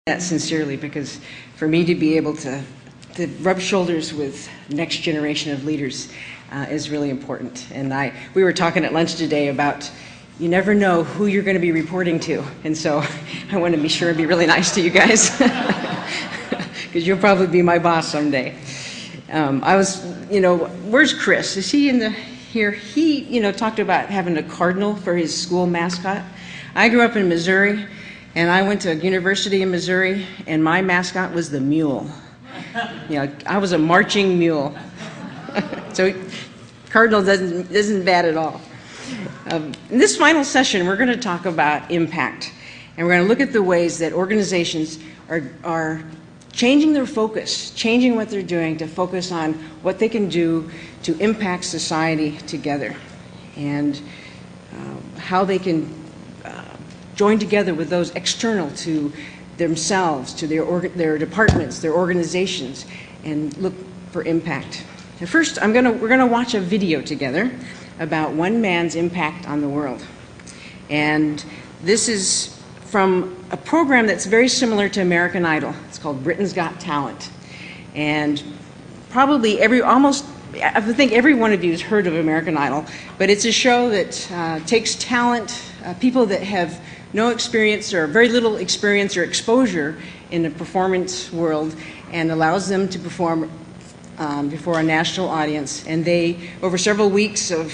That sincerely, because for me to be able to rub shoulders with next generation of leaders is really important. And we were talking at lunch today about you never know who you're going to be reporting to, and so I want to be sure and be really nice to you guys because you'll probably be my boss someday. Where's Chris? Is he here? He, talked about having a cardinal for his school mascot. I grew up in Missouri. And I went to a university in Missouri, and my mascot was the mule. I was a marching mule. So Cardinal isn't bad at all. In this final session, we're going to talk about impact. And we're going to look at the ways that organizations are changing their focus, changing what they're doing to focus on what they can do to impact society together. And how they can join together with those external to themselves, to their departments, their organizations, and look for impact. And first, we're gonna watch a video together about one man's impact on the world. And this is from a program that's very similar to American Idol. It's called Britain's Got Talent. And probably I think every one of you has heard of American Idol, but it's a show that takes talent, people that have no experience or very little experience or exposure in the performance world, and allows them to perform before a national audience. And they, over several weeks of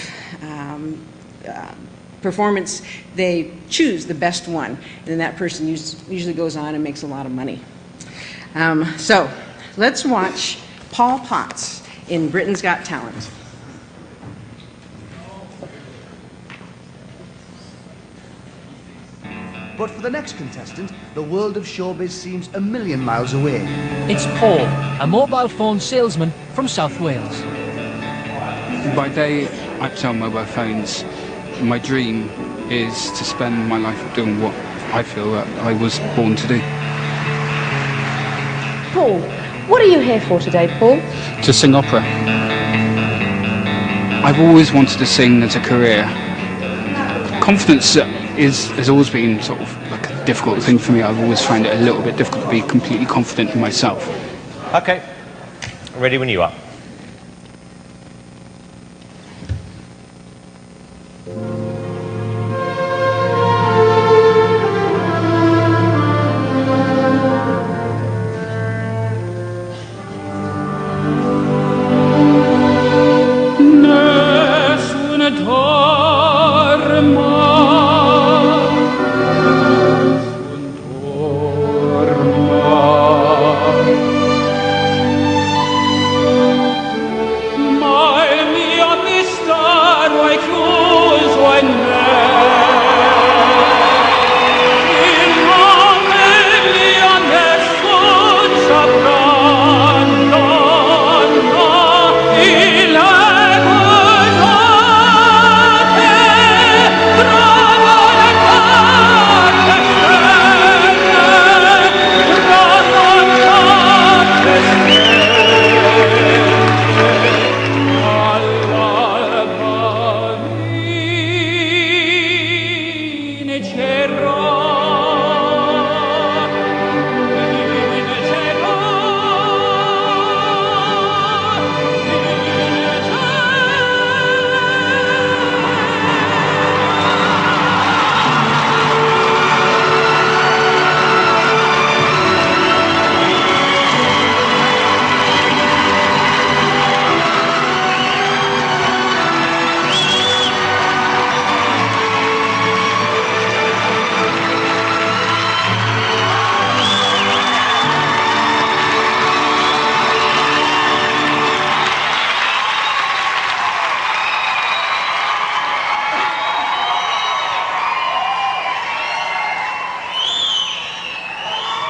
performance, they choose the best one, and then that person usually goes on and makes a lot of money. So let's watch Paul Potts in Britain's Got Talent. But for the next contestant, the world of showbiz seems a million miles away. It's Paul, a mobile phone salesman from South Wales. By day, I sell mobile phones. My dream is to spend my life doing what I feel that I was born to do. Paul, what are you here for today, Paul? To sing opera. I've always wanted to sing as a career. Confidence has always been sort of like a difficult thing for me. I've always found it a little bit difficult to be completely confident in myself. Okay, ready when you are.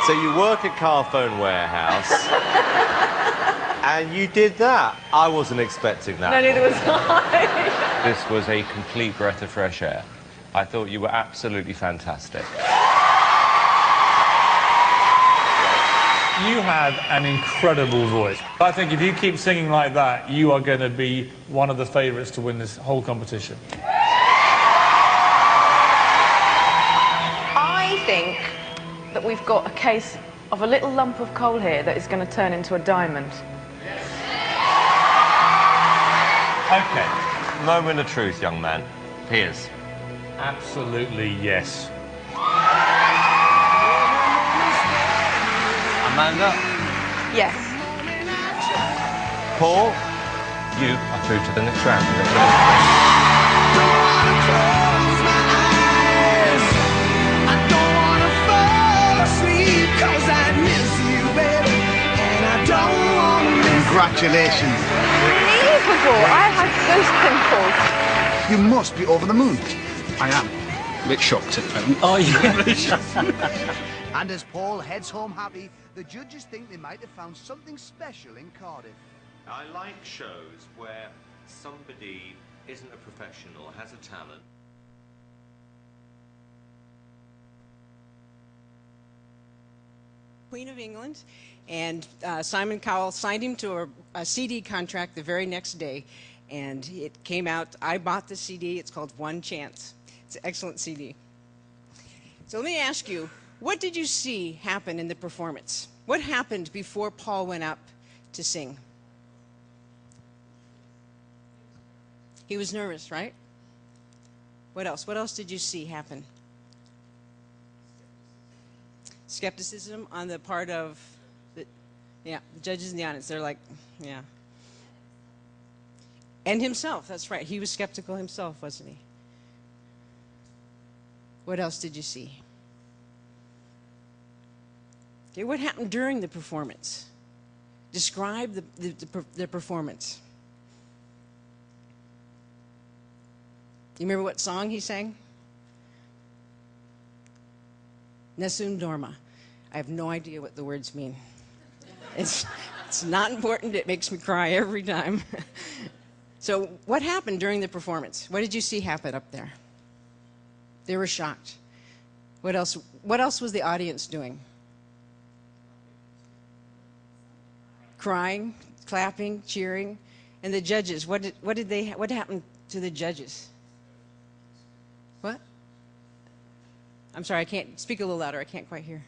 So you work at Car Phone Warehouse, and you did that. I wasn't expecting that. No, neither was I. This was a complete breath of fresh air. I thought you were absolutely fantastic. You have an incredible voice. I think if you keep singing like that, you are going to be one of the favourites to win this whole competition. I think that we've got a case of a little lump of coal here that is going to turn into a diamond. Okay, moment of truth, young man. Here's. Absolutely yes. Amanda? Yes. Paul? You are through to the next round. Congratulations. Unbelievable! I had goose pimples. You must be over the moon. I am a bit shocked at the moment. Oh, yeah. And as Paul heads home happy, the judges think they might have found something special in Cardiff. I like shows where somebody isn't a professional, has a talent. Queen of England, and Simon Cowell signed him to a CD contract the very next day, and it came out. I bought the CD. It's called One Chance. It's an excellent CD. So let me ask you, what did you see happen in the performance? What happened before Paul went up to sing? He was nervous, right? What else? What else did you see happen? Skepticism on the part of the judges in the audience. They're like, yeah. And himself, that's right. He was skeptical himself, wasn't he? What else did you see? Okay, what happened during the performance? Describe the performance. You remember what song he sang? Nessun Dorma. I have no idea what the words mean. It's not important. It makes me cry every time. So what happened during the performance? What did you see happen up there? They were shocked. What else? What else was the audience doing? Crying, clapping, cheering. And the judges, what happened to the judges? What? I'm sorry, I can't speak a little louder. I can't quite hear.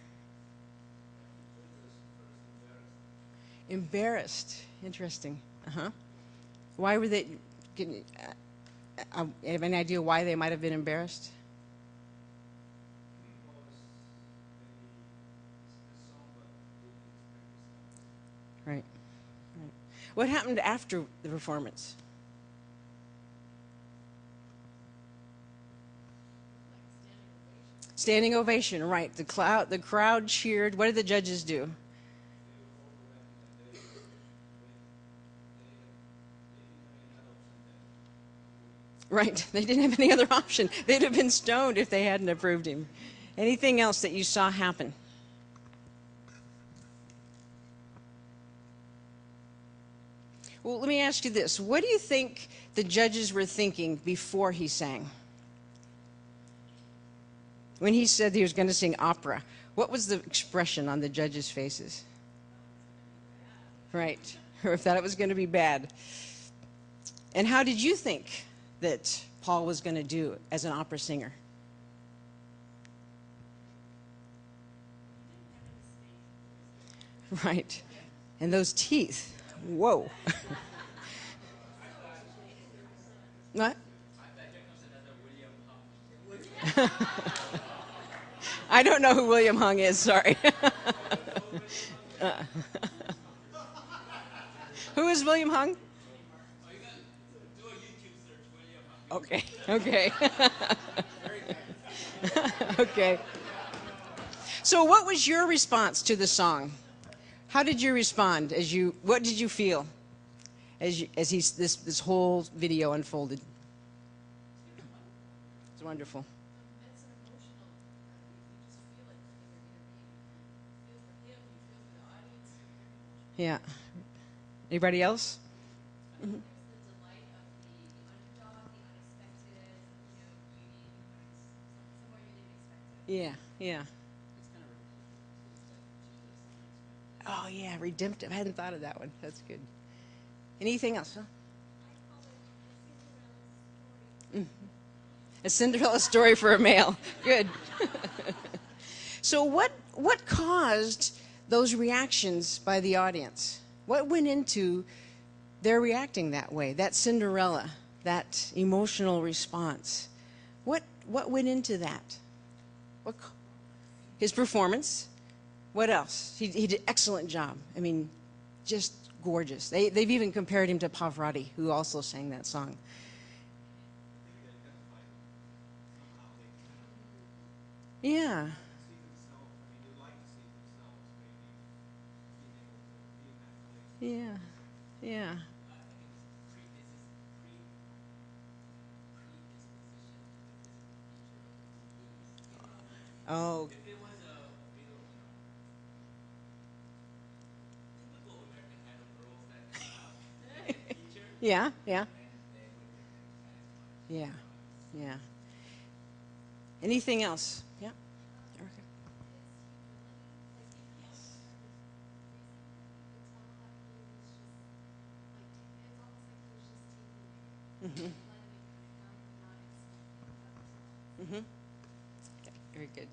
Embarrassed. Interesting. Why were they? You have any idea why they might have been embarrassed? Right. What happened after the performance? Standing ovation, right. The crowd cheered. What did the judges do? Right. They didn't have any other option. They'd have been stoned if they hadn't approved him. Anything else that you saw happen? Well, let me ask you this. What do you think the judges were thinking before he sang? When he said he was going to sing opera, what was the expression on the judges' faces? Right. Or if that it was going to be bad. And how did you think that Paul was going to do as an opera singer? Right. And those teeth. Whoa. What? I don't know who William Hung is, sorry. Who is William Hung? Okay, okay. Okay. So what was your response to the song? How did you respond what did you feel as this whole video unfolded? It's wonderful. Yeah. Anybody else? Mm-hmm. Yeah, yeah. Oh, yeah, redemptive. I hadn't thought of that one. That's good. Anything else? Huh? Mm-hmm. A Cinderella story for a male. Good. So what what caused those reactions by the audience? What went into their reacting that way, that Cinderella, that emotional response? What went into that? His performance. What else? He did an excellent job. I mean, just gorgeous. They've even compared him to Pavarotti, who also sang that song. Yeah. Yeah. Yeah. Oh. Yeah, yeah. Yeah, yeah. Anything else? Yeah. Okay. Mm-hmm. Mm-hmm. Okay, very good.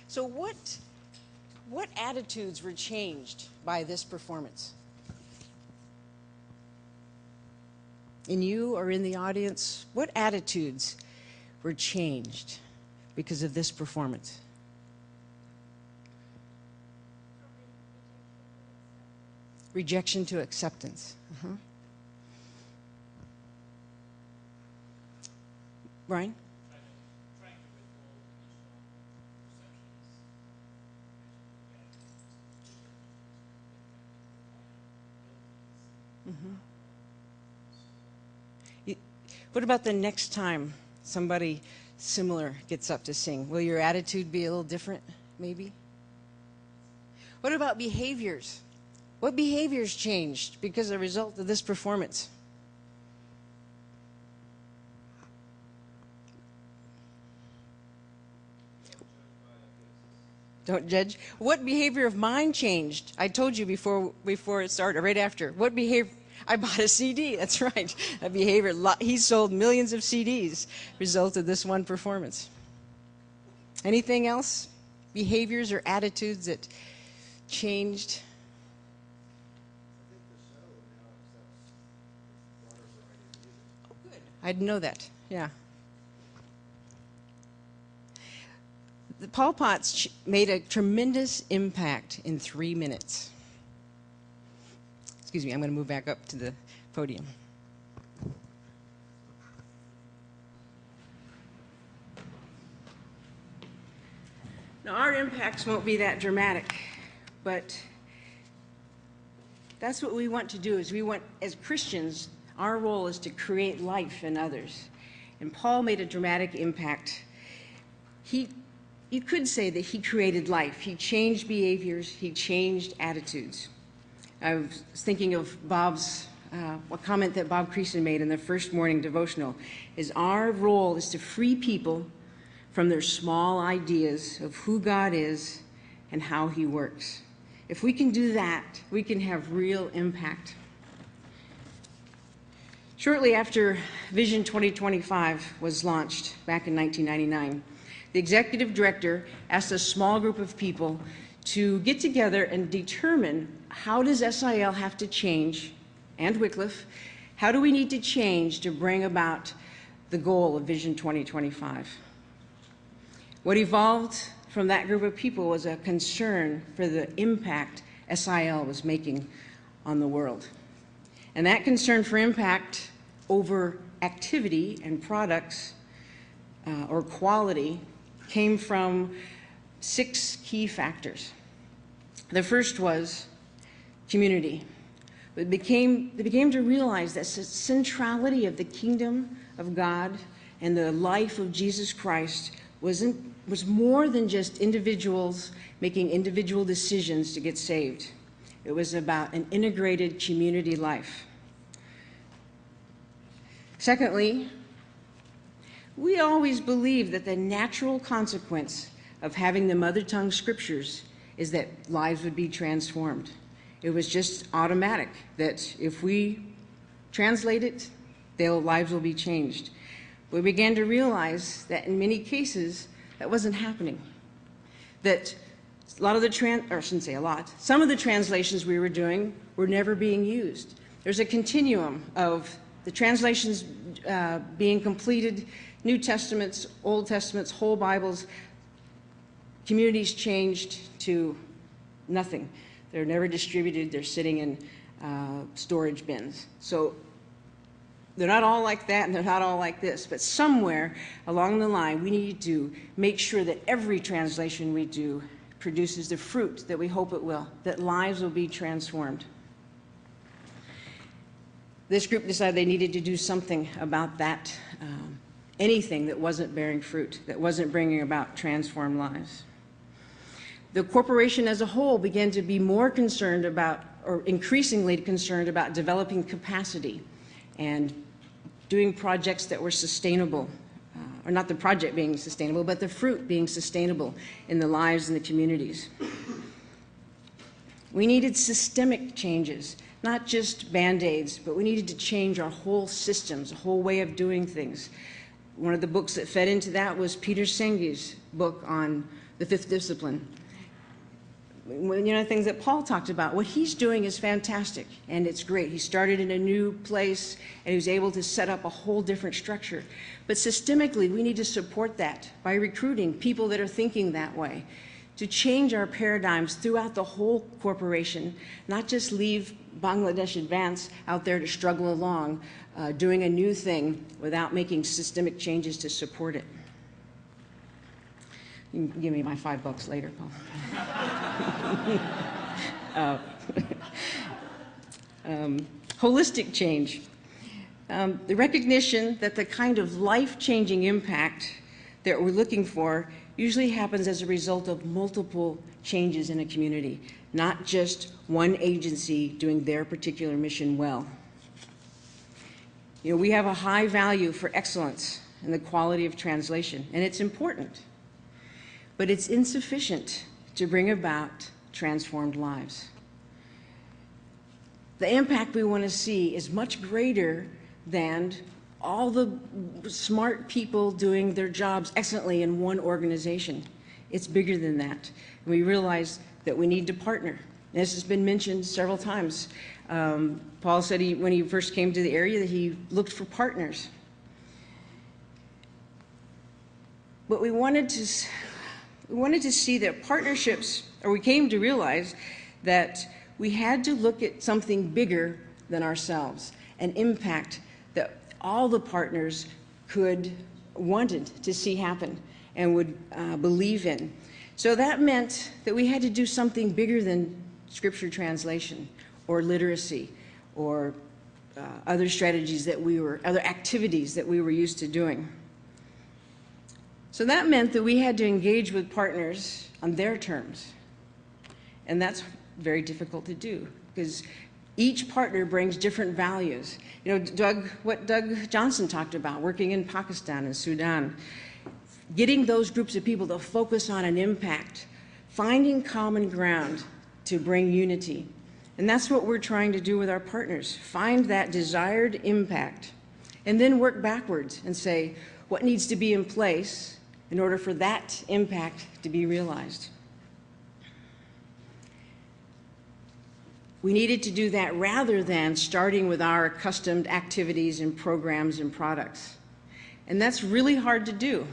So what attitudes were changed by this performance? In you or in the audience, what attitudes were changed because of this performance? Rejection to acceptance. Uh-huh. Brian? Mm-hmm. What about the next time somebody similar gets up to sing? Will your attitude be a little different, maybe? What about behaviors? What behaviors changed because of a result of this performance? Don't judge. What behavior of mine changed? I told you before it started, right after. What behavior? I bought a CD. That's right. A behavior. He sold millions of CDs. Result of this one performance. Anything else? Behaviors or attitudes that changed? Oh, good. I didn't know that. Yeah. The Paul Potts made a tremendous impact in 3 minutes. Excuse me, I'm going to move back up to the podium. Now, our impacts won't be that dramatic, but that's what we want to do. Is we want, as Christians, our role is to create life in others. And Paul made a dramatic impact. You could say that he created life. He changed behaviors. He changed attitudes. I was thinking of a comment that Bob Creason made in the first morning devotional, is our role is to free people from their small ideas of who God is and how he works. If we can do that, we can have real impact. Shortly after Vision 2025 was launched back in 1999, the executive director asked a small group of people to get together and determine, how does SIL have to change, and Wycliffe, how do we need to change to bring about the goal of Vision 2025? What evolved from that group of people was a concern for the impact SIL was making on the world. And that concern for impact over activity and products or quality came from 6 key factors. The first was community. They began to realize that the centrality of the kingdom of God and the life of Jesus Christ was more than just individuals making individual decisions to get saved. It was about an integrated community life. Secondly, we always believed that the natural consequence of having the mother tongue scriptures is that lives would be transformed. It was just automatic that if we translate it, their lives will be changed. We began to realize that in many cases that wasn't happening. That A lot of the or I shouldn't say a lot, some of the translations we were doing were never being used. There's a continuum of the translations being completed, New Testaments, Old Testaments, whole Bibles, communities changed to nothing. They're never distributed, they're sitting in storage bins. So they're not all like that, and they're not all like this, but somewhere along the line, we need to make sure that every translation we do produces the fruit that we hope it will, that lives will be transformed. This group decided they needed to do something about that, anything that wasn't bearing fruit, that wasn't bringing about transformed lives. The corporation as a whole began to be more concerned about, or increasingly concerned about, developing capacity and doing projects that were sustainable, or not the project being sustainable, but the fruit being sustainable in the lives and the communities. We needed systemic changes, not just Band-Aids, but we needed to change our whole systems, a whole way of doing things. One of the books that fed into that was Peter Senge's book on the fifth discipline. You know, things that Paul talked about, what he's doing is fantastic, and it's great. He started in a new place, and he was able to set up a whole different structure. But systemically, we need to support that by recruiting people that are thinking that way, to change our paradigms throughout the whole corporation, not just leave Bangladesh Advance out there to struggle along, doing a new thing without making systemic changes to support it. You can give me my $5 later, Paul. Holistic change. The recognition that the kind of life-changing impact that we're looking for usually happens as a result of multiple changes in a community, not just one agency doing their particular mission well. You know, we have a high value for excellence and the quality of translation, and it's important. But it's insufficient to bring about transformed lives. The impact we want to see is much greater than all the smart people doing their jobs excellently in one organization. It's bigger than that. And we realize that we need to partner. And this has been mentioned several times. Paul said when he first came to the area that he looked for partners. But we wanted to see that partnerships, or we came to realize that we had to look at something bigger than ourselves, an impact that all the partners wanted to see happen and would believe in. So that meant that we had to do something bigger than scripture translation or literacy or other strategies other activities that we were used to doing. So that meant that we had to engage with partners on their terms. And that's very difficult to do because each partner brings different values. You know, what Doug Johnson talked about, working in Pakistan and Sudan, getting those groups of people to focus on an impact, finding common ground to bring unity. And that's what we're trying to do with our partners, find that desired impact, and then work backwards and say, what needs to be in place in order for that impact to be realized? We needed to do that rather than starting with our accustomed activities and programs and products. And that's really hard to do.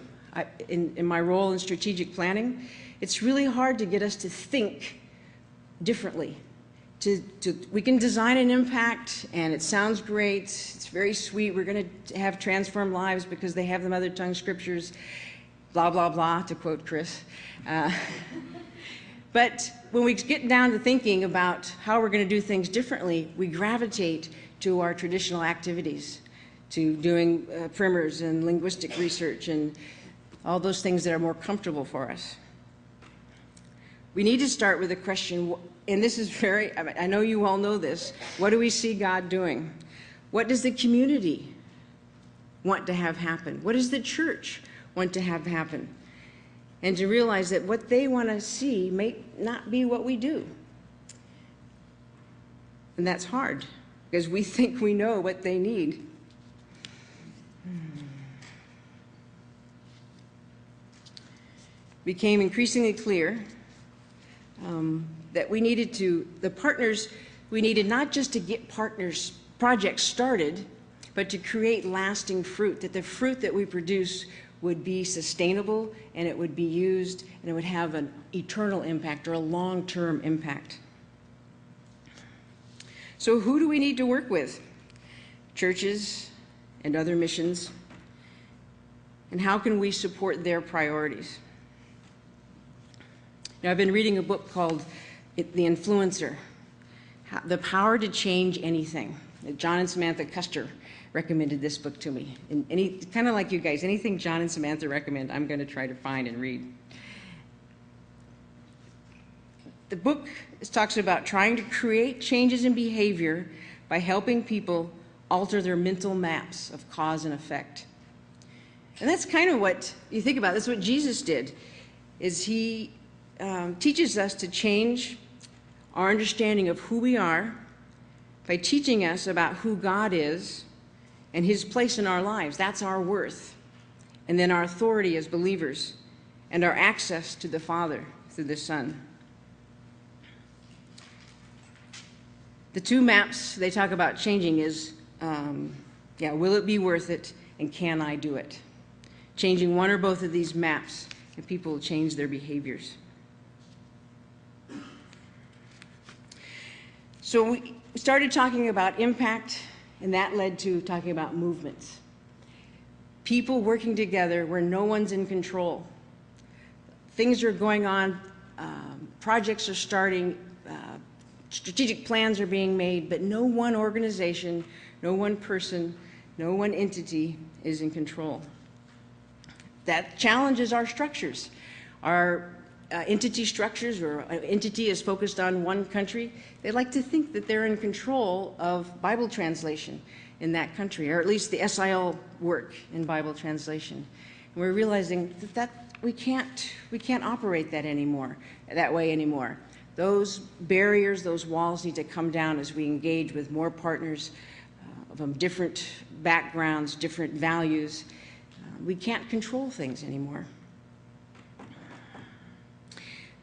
In my role in strategic planning, it's really hard to get us to think differently. We can design an impact, and it sounds great, it's very sweet, we're going to have transformed lives because they have the mother tongue scriptures, blah, blah, blah, to quote Chris. But when we get down to thinking about how we're going to do things differently, we gravitate to our traditional activities, to doing primers and linguistic research and all those things that are more comfortable for us. We need to start with a question, and this is I know you all know this, what do we see God doing? What does the community want to have happen? What does the church want to have happen? And to realize that what they want to see may not be what we do. And that's hard, because we think we know what they need. Became increasingly clear that we needed not just to get projects started, but to create lasting fruit, that the fruit that we produce would be sustainable, and it would be used, and it would have an eternal impact or a long-term impact. So who do we need to work with? Churches and other missions. And how can we support their priorities? Now, I've been reading a book called The Influencer, The Power to Change Anything. John and Samantha Custer recommended this book to me. And kind of like you guys, anything John and Samantha recommend, I'm going to try to find and read. The book talks about trying to create changes in behavior by helping people alter their mental maps of cause and effect. And that's kind of what you think about. That's what Jesus did, is he teaches us to change our understanding of who we are by teaching us about who God is and his place in our lives. That's our worth. And then our authority as believers and our access to the Father through the Son. The two maps they talk about changing is, will it be worth it, and can I do it? Changing one or both of these maps, and people will change their behaviors. So we started talking about impact, and that led to talking about movements. People working together where no one's in control. Things are going on, projects are starting, strategic plans are being made, but no one organization, no one person, no one entity is in control. That challenges our structures. Our entity structures, or an entity is focused on one country, they like to think that they're in control of Bible translation in that country, or at least the SIL work in Bible translation. And we're realizing that we can't operate that way anymore. Those barriers, those walls need to come down as we engage with more partners from different backgrounds, different values. We can't control things anymore.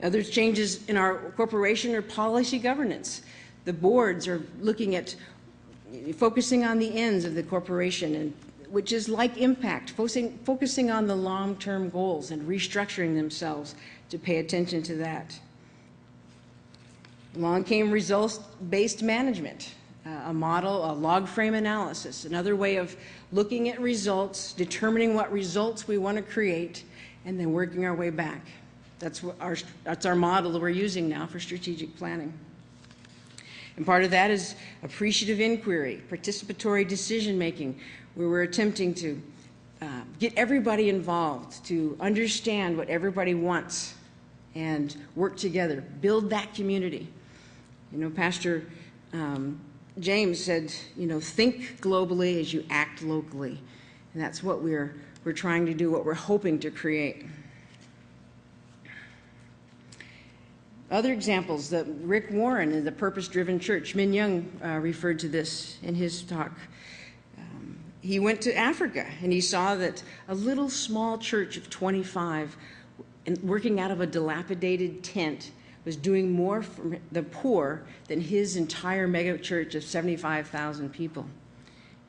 Other changes in our corporation are policy governance. The boards are looking at focusing on the ends of the corporation, and which is like impact, focusing on the long-term goals and restructuring themselves to pay attention to that. Along came results-based management, a model, a log frame analysis, another way of looking at results, determining what results we want to create, and then working our way back. That's our model that we're using now for strategic planning. And part of that is appreciative inquiry, participatory decision-making, where we're attempting to get everybody involved, to understand what everybody wants, and work together, build that community. Pastor James said, think globally as you act locally. And that's what we're trying to do, what we're hoping to create. Other examples, that Rick Warren in the Purpose-Driven Church, Min Young referred to this in his talk. He went to Africa and he saw that a little small church of 25 working out of a dilapidated tent was doing more for the poor than his entire mega church of 75,000 people.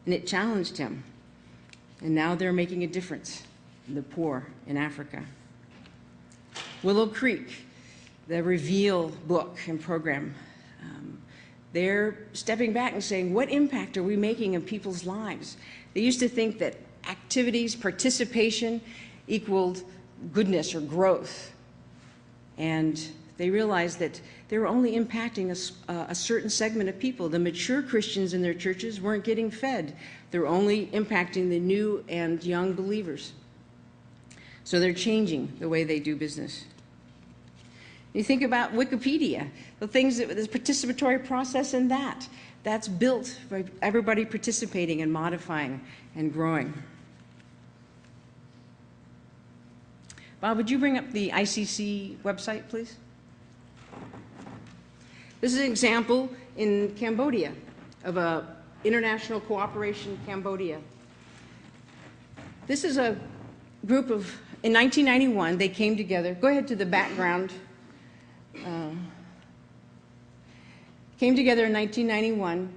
And it challenged him. And now they're making a difference in the poor in Africa. Willow Creek, the Reveal book and program, they're stepping back and saying, what impact are we making in people's lives? They used to think that activities, participation equaled goodness or growth. And they realized that they were only impacting a certain segment of people. The mature Christians in their churches weren't getting fed. They're only impacting the new and young believers. So they're changing the way they do business. You think about Wikipedia, the things that this participatory process in that's built by everybody participating and modifying and growing. Bob, would you bring up the ICC website, please? This is an example in Cambodia of a international cooperation Cambodia. This is a group of, in 1991, they came together. Go ahead to the background came together in 1991.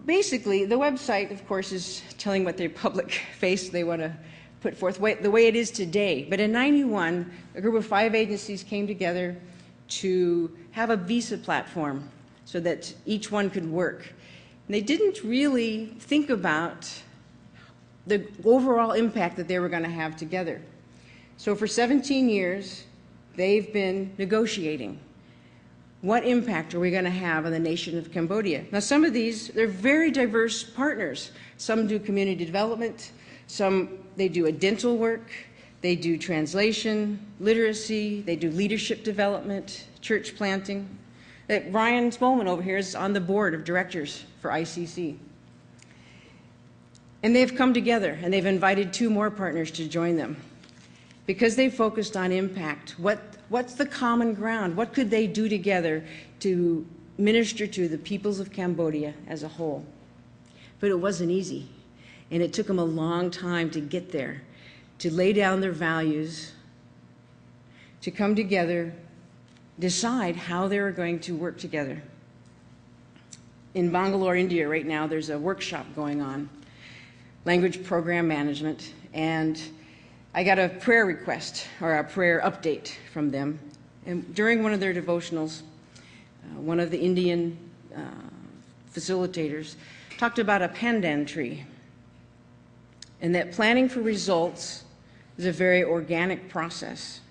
Basically, the website, of course, is telling what their public face they want to put forth, the way it is today. But in 91, a group of 5 agencies came together to have a visa platform so that each one could work. And they didn't really think about the overall impact that they were going to have together. So for 17 years, they've been negotiating. What impact are we going to have on the nation of Cambodia? Now, some of these, they're very diverse partners. Some do community development. Some, they do dental work. They do translation, literacy. They do leadership development, church planting. Ryan Smolman over here is on the board of directors for ICC. And they've come together, and they've invited 2 more partners to join them because they focused on impact. What's the common ground? What could they do together to minister to the peoples of Cambodia as a whole? But it wasn't easy, and it took them a long time to get there, to lay down their values, to come together, decide how they were going to work together. In Bangalore, India, right now, there's a workshop going on, language program management, and I got a prayer request or a prayer update from them. And during one of their devotionals, one of the Indian facilitators talked about a pandan tree, and that planning for results is a very organic process.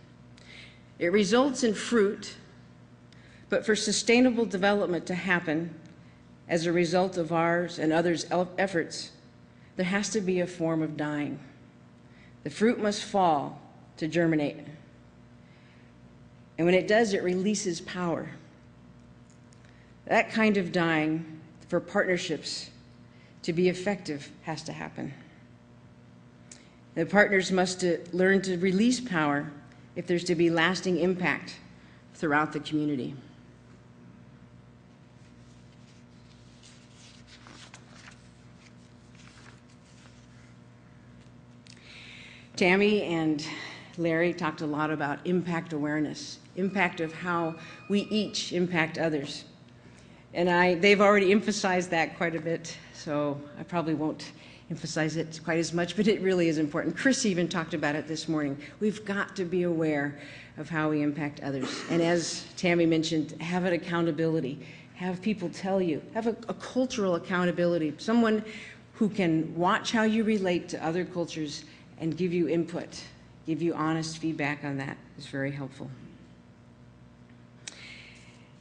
It results in fruit, but for sustainable development to happen as a result of ours and others' efforts, there has to be a form of dying. The fruit must fall to germinate. And when it does, it releases power. That kind of dying for partnerships to be effective has to happen. The partners must learn to release power if there's to be lasting impact throughout the community. Tammy and Larry talked a lot about impact awareness, impact of how we each impact others. And they've already emphasized that quite a bit, so I probably won't emphasize it quite as much, but it really is important. Chris even talked about it this morning. We've got to be aware of how we impact others. And as Tammy mentioned, have an accountability. Have people tell you. Have a cultural accountability. Someone who can watch how you relate to other cultures and give you input, give you honest feedback on that is very helpful.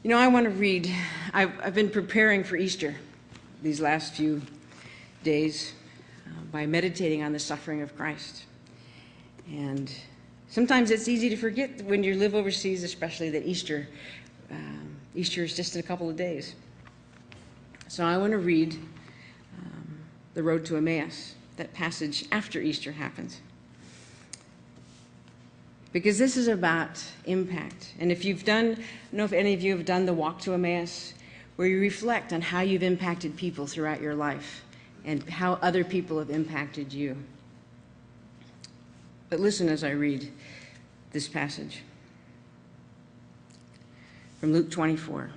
You know, I want to read, I've been preparing for Easter these last few days by meditating on the suffering of Christ. And sometimes it's easy to forget when you live overseas, especially that Easter is just in a couple of days. So I want to read The Road to Emmaus, that passage after Easter happens. Because this is about impact. And if you've done, I don't know if any of you have done the walk to Emmaus, where you reflect on how you've impacted people throughout your life and how other people have impacted you. But listen as I read this passage from Luke 24.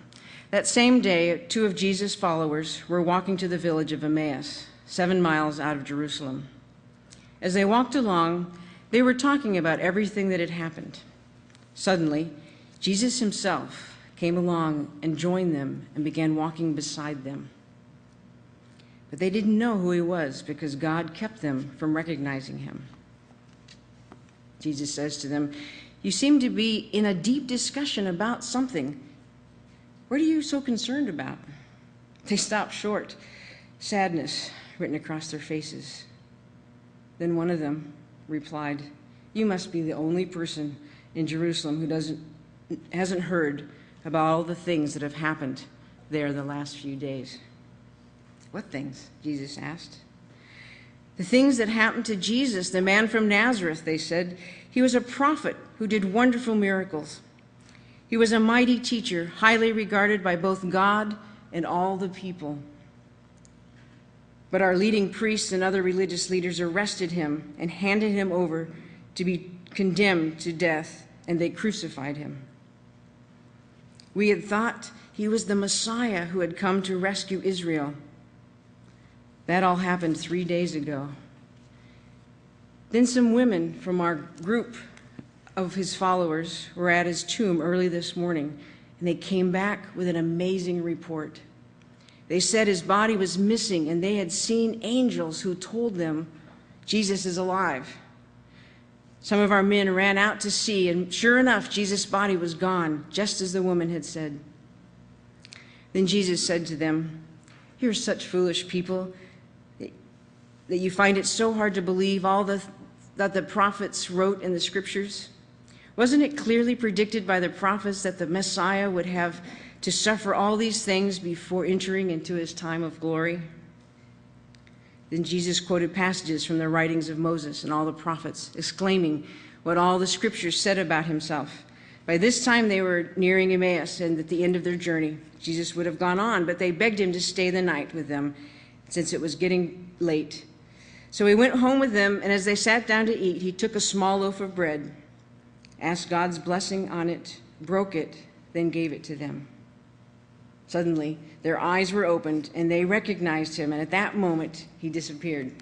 That same day, 2 of Jesus' followers were walking to the village of Emmaus, 7 miles out of Jerusalem. As they walked along, they were talking about everything that had happened. Suddenly, Jesus himself came along and joined them and began walking beside them. But they didn't know who he was because God kept them from recognizing him. Jesus says to them, "You seem to be in a deep discussion about something. What are you so concerned about?" They stopped short, sadness written across their faces. Then one of them replied, "You must be the only person in Jerusalem who hasn't heard about all the things that have happened there the last few days." "What things?" Jesus asked. "The things that happened to Jesus, the man from Nazareth," they said. "He was a prophet who did wonderful miracles. He was a mighty teacher, highly regarded by both God and all the people. But our leading priests and other religious leaders arrested him and handed him over to be condemned to death, and they crucified him. We had thought he was the Messiah who had come to rescue Israel. That all happened 3 days ago. Then some women from our group of his followers were at his tomb early this morning, and they came back with an amazing report. They said his body was missing, and they had seen angels who told them Jesus is alive. Some of our men ran out to see, and sure enough, Jesus' body was gone, just as the woman had said. Then Jesus said to them, "You're such foolish people that you find it so hard to believe all that the prophets wrote in the scriptures. Wasn't it clearly predicted by the prophets that the Messiah would have to suffer all these things before entering into his time of glory?" Then Jesus quoted passages from the writings of Moses and all the prophets, exclaiming what all the scriptures said about himself. By this time they were nearing Emmaus, and at the end of their journey, Jesus would have gone on, but they begged him to stay the night with them, since it was getting late. So he went home with them, and as they sat down to eat, he took a small loaf of bread, asked God's blessing on it, broke it, then gave it to them. Suddenly, their eyes were opened, and they recognized him, and at that moment, he disappeared.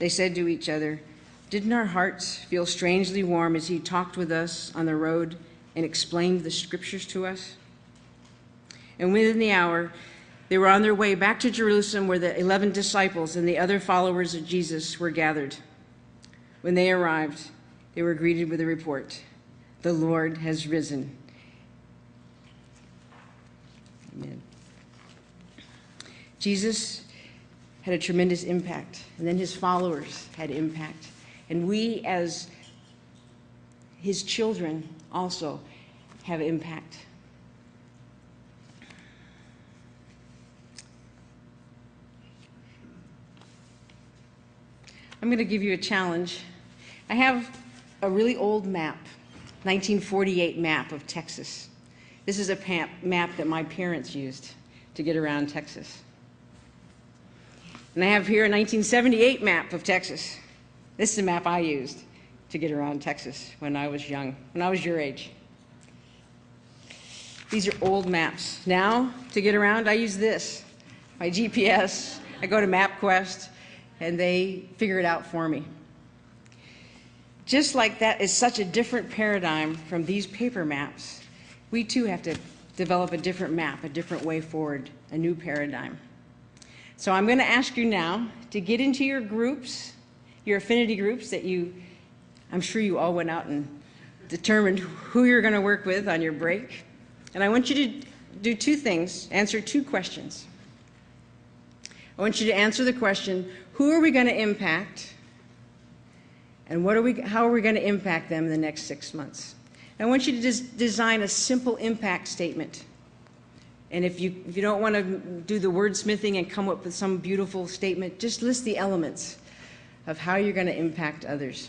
They said to each other, "Didn't our hearts feel strangely warm as he talked with us on the road and explained the scriptures to us?" And within the hour, they were on their way back to Jerusalem, where the 11 disciples and the other followers of Jesus were gathered. When they arrived, they were greeted with a report, "The Lord has risen." Amen. Jesus had a tremendous impact, and then his followers had impact. And we, as his children, also have impact. I'm going to give you a challenge. I have a really old map, 1948 map of Texas. This is a map that my parents used to get around Texas. And I have here a 1978 map of Texas. This is a map I used to get around Texas when I was young, when I was your age. These are old maps. Now, to get around, I use this, my GPS. I go to MapQuest, and they figure it out for me. Just like that is such a different paradigm from these paper maps, we too have to develop a different map, a different way forward, a new paradigm. So I'm going to ask you now to get into your groups, your affinity groups that I'm sure you all went out and determined who you're going to work with on your break. And I want you to do two things, answer two questions. I want you to answer the question, who are we going to impact? And how are we going to impact them in the next 6 months? I want you to just design a simple impact statement. And if you don't want to do the wordsmithing and come up with some beautiful statement, just list the elements of how you're going to impact others.